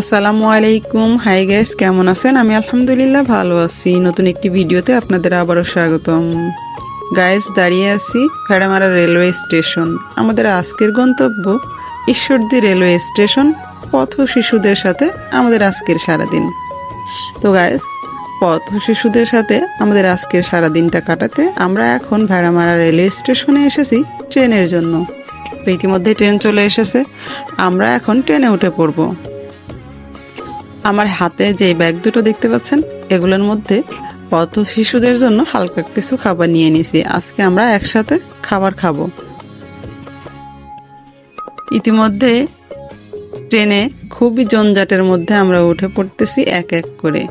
আসসালামু আলাইকুম। Hi guys, কেমন আছেন? আমি আলহামদুলিল্লাহ ভালো আছি। নতুন একটি ভিডিওতে আপনাদের আবারও স্বাগতম। গাইস, দাঁড়িয়ে আছি ভেড়ামারা রেলওয়ে স্টেশন। আমাদের আজকের গন্তব্য ঈশ্বরদী রেলওয়ে স্টেশন। পথ শিশুদের সাথে আমাদের আজকের সারাদিন। তো গাইস, পথ শিশুদের সাথে আমাদের আজকের সারাদিনটা কাটাতে আমরা এখন ভেড়ামারা রেলওয়ে স্টেশনে এসেছি ট্রেনের জন্য। তো ইতিমধ্যে ট্রেন চলে এসেছে, আমরা এখন ট্রেনে উঠে পড়ব। আমার হাতে যে ব্যাগ দুটো দেখতে পাচ্ছেন, এগুলোর মধ্যে পথ শিশুদের জন্য হালকা কিছু খাবার নিয়ে নিয়েছি। আজকে আমরা একসাথে খাবার খাবো। ইতিমধ্যে ট্রেনে খুবই জঞ্জাটের মধ্যে আমরা উঠে পড়তেছি এক এক করে।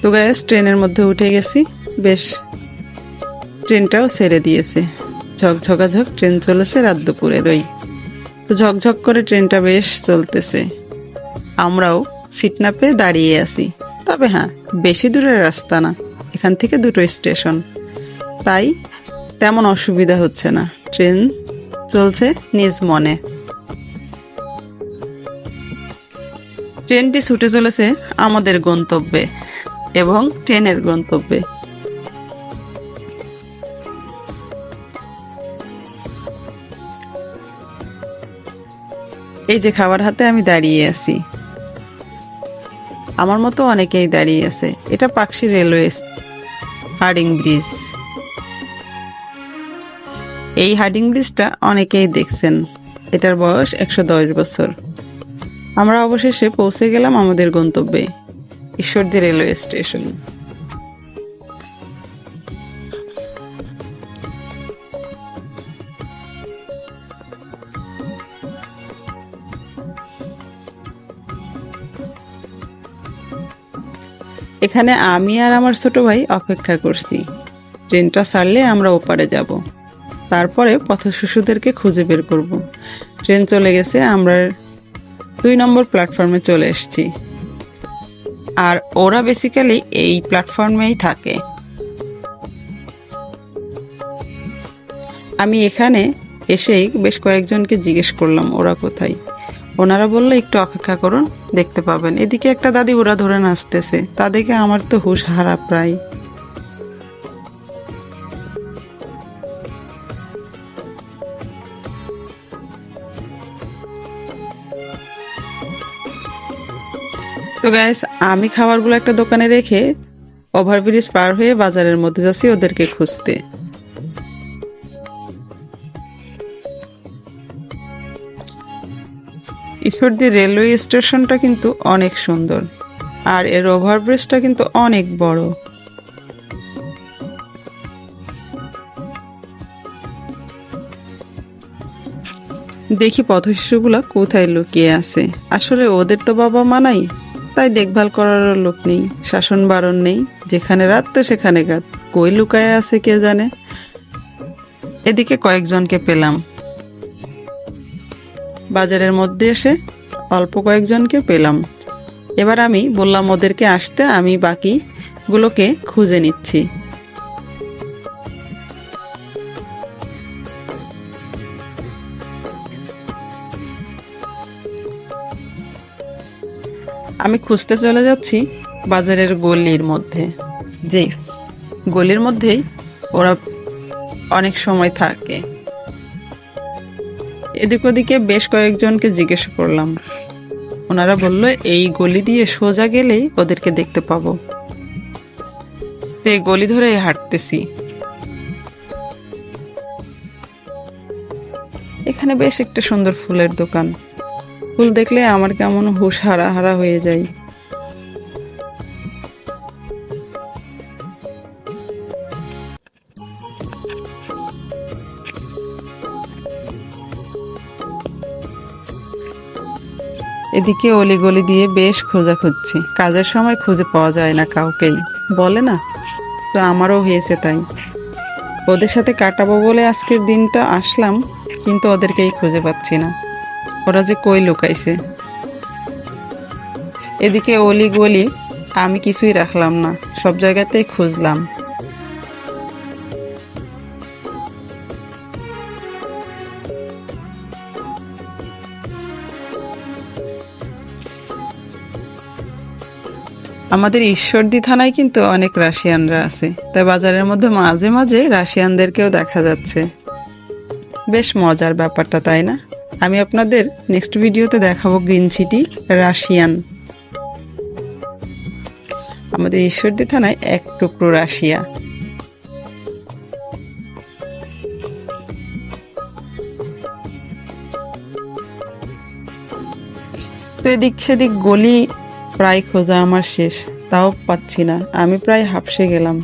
তো গাইস, ট্রেনের মধ্যে উঠে গেছি। বেশ, ট্রেনটাও ছেড়ে দিয়েছে। ঝকঝকাঝক ট্রেন চলেছে রাত দুপুরের। তো ঝকঝক করে ট্রেনটা বেশ চলতেছে। আমরাও সিট না পেয়ে দাঁড়িয়ে আছি। তবে হ্যাঁ, বেশি দূরের রাস্তা না, এখান থেকে দুটো স্টেশন, তাই তেমন অসুবিধা হচ্ছে না। ট্রেন চলছে নিজ মনে। ট্রেনটি ছুটে চলেছে আমাদের গন্তব্যে এবং ট্রেনের গন্তব্যে। এই যে খাবার হাতে আমি দাঁড়িয়ে আছি, আমার মতো অনেকেই দাঁড়িয়ে আছে। এটা পাকশী রেলওয়ে হার্ডিং ব্রিজ। এই হার্ডিং ব্রিজটা অনেকেই দেখছেন। এটার বয়স 110 বছর। আমরা অবশেষে পৌঁছে গেলাম আমাদের গন্তব্যে, ঈশ্বরদী রেলওয়ে স্টেশন। এখানে আমি আর আমার ছোট ভাই অপেক্ষা করছি। ট্রেনটা ছাড়লে আমরা ওপারে যাব, তারপরে পথ শিশুদেরকে খুঁজে বের করব। ট্রেন চলে গেছে, আমরা 2 নম্বর প্ল্যাটফর্মে চলে এসেছি। আর ওরা বেসিক্যালি এই প্ল্যাটফর্মেই থাকে। আমি এখানে এসেই বেশ কয়েকজনকে জিজ্ঞেস করলাম ওরা কোথায়। ওনারা বললো একটু অপেক্ষা করুন, দেখতে পাবেন। এদিকে একটা দাদি ওরা ধরে নাচতেছে, তা দেখে আমার তো হুঁশ হারা প্রায়। তো গাইস, আমি খাবারগুলো একটা দোকানে রেখে ওভারব্রিজ পার হয়ে বাজারের মধ্যে যাচ্ছি ওদেরকে খুঁজতে। ঈশ্বরদী রেলওয়ে স্টেশনটা কিন্তু অনেক সুন্দর, আর এর ওভারব্রিজটা কিন্তু অনেক বড়। দেখি পথশিশুগুলা কোথায় লুকিয়ে আছে। আসলে ওদের তো বাবা মা নাই, তাই দেখভাল করার লোক নেই, শাসন বারণ নেই। যেখানে রাত তো সেখানে গাত, কই লুকায় আছে কে জানে। এদিকে কয়েকজনকে পেলাম, বাজারের মধ্যে এসে অল্প কয়েকজনকে পেলাম। এবার আমি বললাম ওদেরকে আসতে, আমি বাকিগুলোকে খুঁজে নিচ্ছি। আমি খুঁজতে চলে যাচ্ছি বাজারের গলির মধ্যে। যে গলির মধ্যেই ওরা অনেক সময় থাকে। এদিক ওদিকে বেশ কয়েকজনকে জিজ্ঞেস করলাম, ওনারা বলল এই গলি দিয়ে সোজা গেলেই ওদেরকে দেখতে পাবো। এই গলি ধরে হাঁটতেছি। এখানে বেশ একটা সুন্দর ফুলের দোকান। ফুল দেখলে আমার কেমন হুঁশ হারা হারা হয়ে যায়। এদিকে অলিগলি দিয়ে বেশ খোঁজা খুঁজছি। কাজের সময় খুঁজে পাওয়া যায় না কাউকেই, বলে না? তো আমারও হয়েছে তাই। ওদের সাথে কাটাবো বলে আজকের দিনটা আসলাম, কিন্তু ওদেরকেই খুঁজে পাচ্ছি না। ওরা যে কই লুকাইছে। এদিকে অলি গলি আমি কিছুই রাখলাম না, সব জায়গাতেই খুঁজলাম। আমাদের ঈশ্বরদী থানায় কিন্তু অনেক রাশিয়ানরা আছে, তাই বাজারের মধ্যে মাঝে মাঝে রাশিয়ানদেরকেও দেখা যাচ্ছে। বেশ মজার ব্যাপারটা, তাই না? আমি আপনাদের নেক্সট ভিডিওতে দেখাবো গ্রিন সিটি রাশিয়ান। আমাদের ঈশ্বরদী থানায় এক টুকরো রাশিয়া। তো এদিক সেদিক গলি প্রায় খোঁজা আমার শেষ, তাও পাচ্ছি না। আমি প্রায় হাঁপসে গেলাম।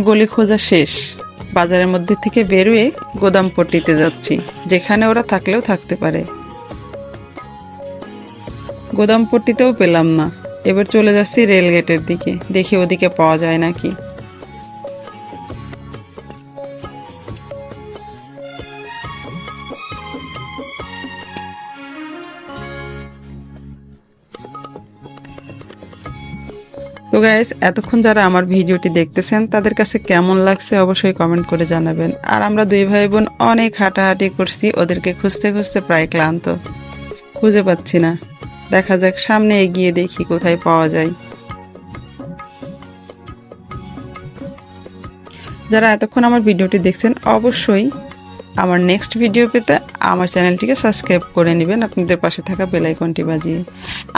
গলি খোঁজা শেষ, বাজারের মধ্যে থেকে বেরোয় গোদামপট্টিতে যাচ্ছি, যেখানে ওরা থাকলেও থাকতে পারে। গোদামপট্টিতেও পেলাম না, এবার চলে যাচ্ছি রেলগেটের দিকে, দেখি ওদিকে পাওয়া যায় নাকি। তো গাইস, এতক্ষণ যারা আমার ভিডিওটি দেখতেছেন তাদের কাছে কেমন লাগছে অবশ্যই কমেন্ট করে জানাবেন। আর আমরা দুই ভাই বোন অনেক হাঁটাহাঁটি করছি, ওদেরকে খুঁজতে খুঁজতে প্রায় ক্লান্ত, খুঁজে পাচ্ছি না। দেখা যাক, সামনে এগিয়ে দেখি কোথায় পাওয়া যায়। যারা এতক্ষণ আমার ভিডিওটি দেখছেন অবশ্যই আমার নেক্সট ভিডিও পেতে আমার চ্যানেলটিকে সাবস্ক্রাইব করে নেবেন, আপনাদের পাশে থাকা বেল আইকনটি বাজিয়ে।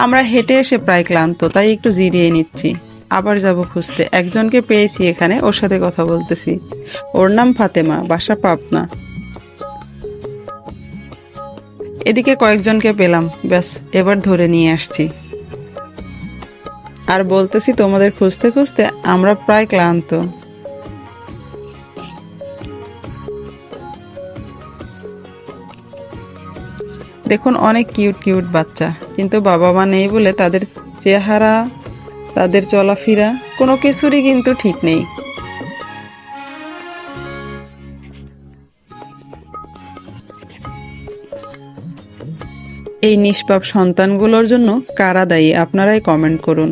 আমরা হেঁটে এসে প্রায় ক্লান্ত, তাই একটু জিরিয়ে নিচ্ছি, আবার যাব খুঁজতে। একজনকে পেয়েছি এখানে, ওর সাথে কথা বলতেছি। ওর নাম ফাতেমা, বাসা পাবনা। এদিকে কয়েকজনকে পেলাম, ব্যাস এবার ধরে নিয়ে আসছি। আর বলতেছি তোমাদের খুঁজতে খুঁজতে আমরা প্রায় ক্লান্ত। দেখুন, অনেক কিউট কিউট বাচ্চা, কিন্তু বাবা মা নেই বলে তাদের চেহারা, তাদের চলাফেরা কোনো কিছুরই কিন্তু ঠিক নেই। এই নিষ্পাপ সন্তানগুলোর জন্য কারা দায়ী আপনারাই কমেন্ট করুন।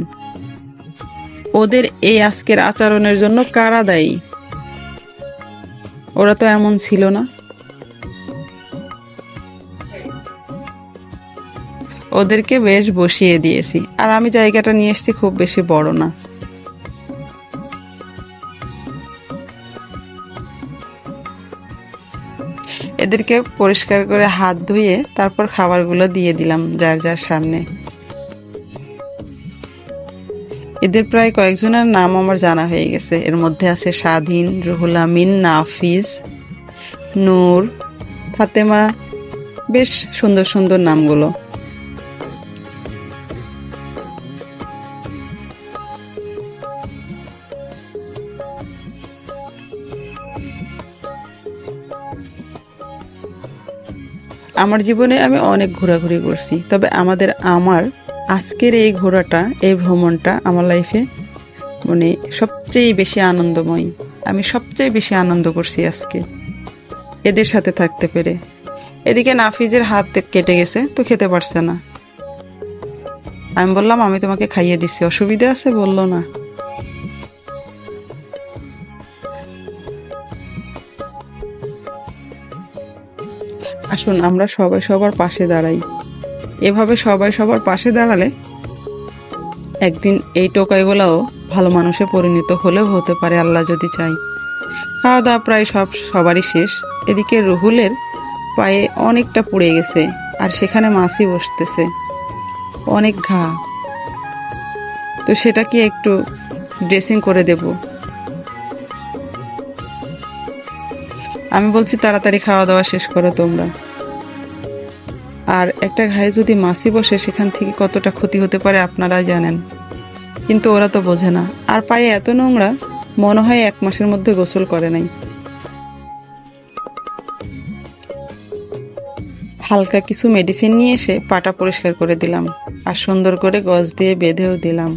ওদের এই আজকের আচরণের জন্য কারা দায়ী? ওরা তো এমন ছিল না। ওদেরকে বেশ বসিয়ে দিয়েছি, আর আমি জায়গাটা নিয়ে এসেছি খুব বেশি বড় না। এদেরকে পরিষ্কার করে হাত ধুয়ে তারপর খাবারগুলো দিয়ে দিলাম যার যার সামনে। এদের প্রায় কয়েকজনের নাম আমার জানা হয়ে গেছে। এর মধ্যে আছে স্বাধীন, রুহুল আমিন, নাফিজ, নূর, ফাতেমা, বেশ সুন্দর সুন্দর নামগুলো। আমার জীবনে আমি অনেক ঘোরাঘুরি করছি, তবে আমার আজকের এই ঘোরাটা, এই ভ্রমণটা আমার লাইফে মানে সবচেয়ে বেশি আনন্দময়। আমি সবচেয়ে বেশি আনন্দ করছি আজকে এদের সাথে থাকতে পেরে। এদিকে নাফিজের হাত কেটে গেছে, তো খেতে পারছে না। আমি বললাম আমি তোমাকে খাইয়ে দিচ্ছি, অসুবিধা আছে? বললো না। আসুন আমরা সবাই সবার পাশে দাঁড়াই। এভাবে সবাই সবার পাশে দাঁড়ালে একদিন এই টোকাইগুলাও ভালো মানুষে পরিণত হলেও হতে পারে, আল্লাহ যদি চাই। খাওয়া দাওয়া প্রায় সবারই শেষ। এদিকে রুহুলের পায়ে অনেকটা পুড়ে গেছে, আর সেখানে মাছি বসতেছে, অনেক ঘা। তো সেটাকে একটু ড্রেসিং করে দেব। আমি বলছি তাড়াতাড়ি খাওয়া দাওয়া শেষ করো তোমরা। আর একটা ঘায়ে যদি মাছি বসে সেখান থেকে কতটা ক্ষতি হতে পারে আপনারাই জানেন, কিন্তু ওরা তো বোঝে না। আর পায়ে এত নোংরা, মনে হয় 1 মাসের মধ্যে গোসল করে নাই। হালকা কিছু মেডিসিন নিয়ে এসে পাটা পরিষ্কার করে দিলাম, আর সুন্দর করে গজ দিয়ে বেঁধেও দিলাম।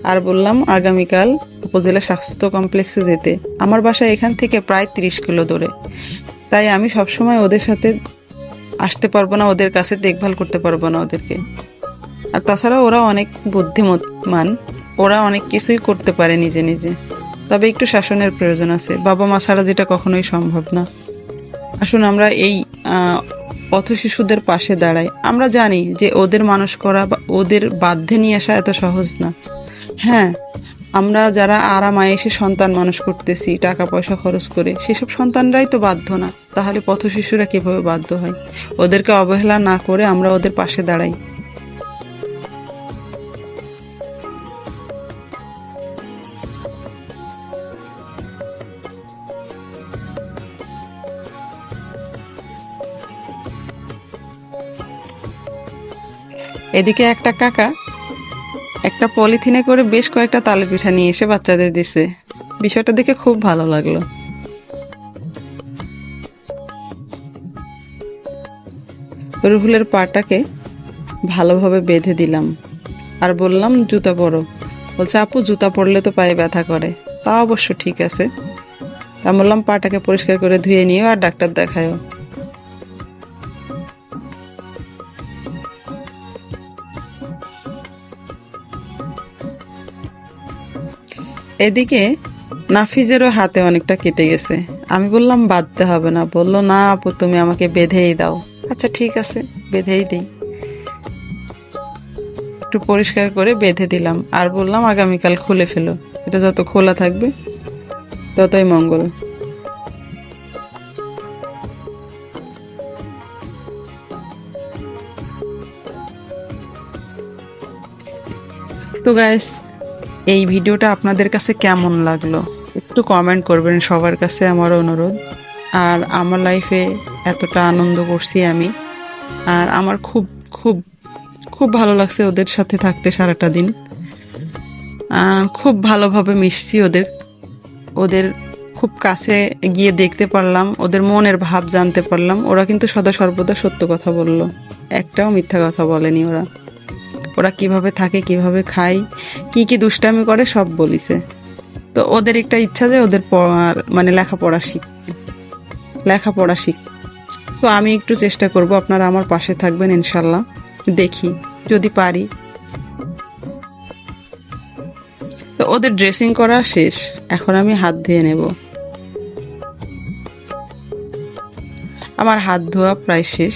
আর বললাম আগামীকাল উপজেলা স্বাস্থ্য কমপ্লেক্সে যেতে। আমার বাসা এখান থেকে প্রায় 30 কিলো দূরে, তাই আমি সবসময় ওদের সাথে আসতে পারবো না, ওদের কাছে দেখভাল করতে পারবো না ওদেরকে। আর তাছাড়া ওরা অনেক বুদ্ধিমান, ওরা অনেক কিছুই করতে পারে নিজে নিজে, তবে একটু শাসনের প্রয়োজন আছে। বাবা মা ছাড়া যেটা কখনোই সম্ভব না। আসুন আমরা এই পথ শিশুদের পাশে দাঁড়াই। আমরা জানি যে ওদের মানুষ করা বা ওদের বাধ্যে নিয়ে আসা এত সহজ না। হ্যাঁ, আমরা যারা আরাম আয়েসে সন্তান মানুষ করতেছি টাকা পয়সা খরচ করে, সেসব সন্তানরাই তো বাধ্য না, তাহলে পথ শিশুরা কিভাবে বাধ্য হয়? ওদেরকে অবহেলা না করে আমরা ওদের পাশে দাঁড়াই। এদিকে একটা কাকা একটা পলিথিনে করে বেশ কয়েকটা তালের পিঠা নিয়ে এসে বাচ্চাদের দিছে। বিষয়টা দেখে খুব ভালো লাগলো। রুহুলের পাটাকে ভালোভাবে বেঁধে দিলাম আর বললাম জুতা পরো। বলছে আপু জুতা পরলে তো পায়ে ব্যথা করে। তা অবশ্য ঠিক আছে। তা বললাম পাটাকে পরিষ্কার করে ধুয়ে নিও আর ডাক্তার দেখায়ও। এদিকে নাফিজেরও হাতে অনেকটা কেটে গেছে। আমি বললাম বাঁধতে হবে না, বললো না আপু তুমি আমাকে বেঁধেই দাও। আচ্ছা ঠিক আছে, বেঁধেই দিই। একটু পরিষ্কার করে বেঁধে দিলাম আর বললাম আগামীকাল খুলে ফেলো, এটা যত খোলা থাকবে ততই মঙ্গল। তো গাইস, এই ভিডিওটা আপনাদের কাছে কেমন লাগলো একটু কমেন্ট করবেন, সবার কাছে আমার অনুরোধ। আর আমার লাইফে এতটা আনন্দ করছি আমি, আর আমার খুব খুব খুব ভালো লাগছে ওদের সাথে থাকতে সারাটা দিন। খুব ভালোভাবে মিশছি ওদের ওদের খুব কাছে গিয়ে দেখতে পারলাম, ওদের মনের ভাব জানতে পারলাম। ওরা কিন্তু সদা সর্বদা সত্য কথা বলল, একটাও মিথ্যা কথা বলেনি। ওরা কিভাবে থাকে, কিভাবে খায়, কি কি দুষ্টামি করে সব বলিছে। তো ওদের একটা ইচ্ছা যে ওদের মানে লেখাপড়া শিখ। তো আমি একটু চেষ্টা করব, আপনারা আমার পাশে থাকবেন ইনশাল্লাহ। দেখি যদি পারি। তো ওদের ড্রেসিং করা শেষ, এখন আমি হাত ধুয়ে নেব। আমার হাত ধোয়া প্রায় শেষ,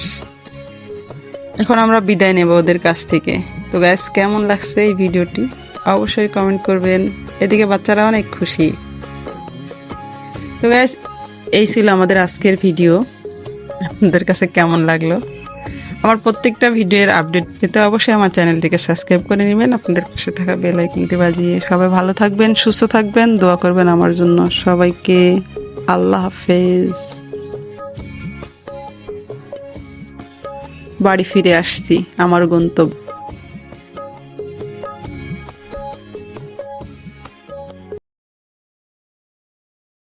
এখন আমরা বিদায় নেব ওদের কাছ থেকে। তো গাইস, কেমন লাগছে এই ভিডিওটি অবশ্যই কমেন্ট করবেন। এদিকে বাচ্চারা অনেক খুশি। তো গাইস, এই ছিল আমাদের আজকের ভিডিও। আপনাদের কাছে কেমন লাগলো? আমার প্রত্যেকটা ভিডিওর আপডেট পেতে অবশ্যই আমার চ্যানেলটিকে সাবস্ক্রাইব করে নেবেন, আপনাদের পাশে থাকা বেল আইকনটি বাজিয়ে। সবাই ভালো থাকবেন, সুস্থ থাকবেন, দোয়া করবেন আমার জন্য। সবাইকে আল্লাহ হাফেজ। বাড়ি ফিরে আসছি, আমার গন্তব্য।